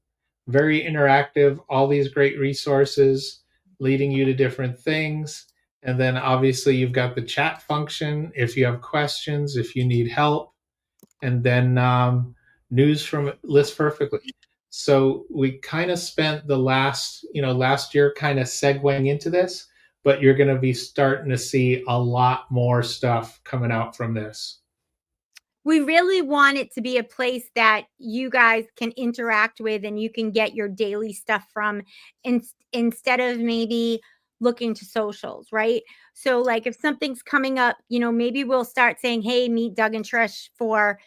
Very interactive, all these great resources leading you to different things. And then obviously you've got the chat function if you have questions, if you need help. And then news from List Perfectly. So we kind of spent the last year kind of segueing into this, but you're going to be starting to see a lot more stuff coming out from this. We really want it to be a place that you guys can interact with and you can get your daily stuff from instead of maybe looking to socials, right? So like if something's coming up, maybe we'll start saying, hey, meet Doug and Trish for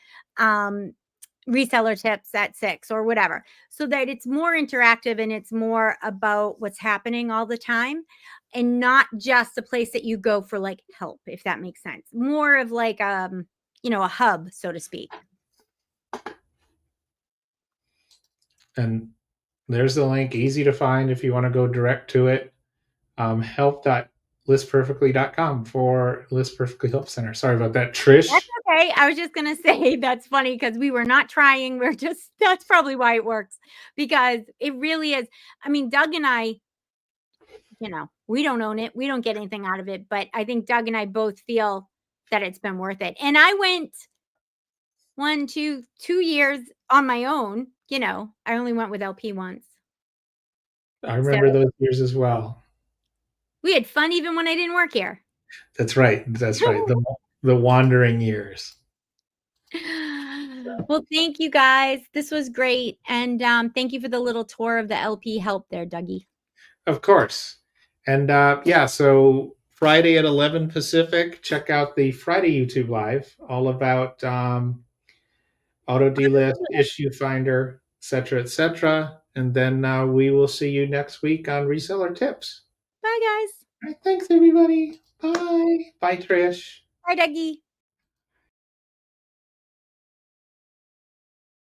reseller tips at 6 or whatever, so that it's more interactive and it's more about what's happening all the time and not just a place that you go for like help, if that makes sense. More of like a hub, so to speak. And there's the link, easy to find if you want to go direct to it. Help.listperfectly.com for List Perfectly Help Center. Sorry about that, Trish. That's okay. I was just going to say that's funny because we were not trying. That's probably why it works, because it really is. I mean, Doug and I, we don't own it. We don't get anything out of it. But I think Doug and I both feel that it's been worth it. And I went 2 years on my own. I only went with LP once. I remember those years as well. We had fun even when I didn't work here. That's right. The wandering years. Well, thank you guys. This was great. And thank you for the little tour of the LP help there, Dougie. Of course. And so Friday at 11 Pacific, check out the Friday YouTube Live, all about auto delist, issue finder, etc. And then we will see you next week on Reseller Tips. Bye, guys. All right, thanks, everybody. Bye. Bye, Trish. Bye, Dougie.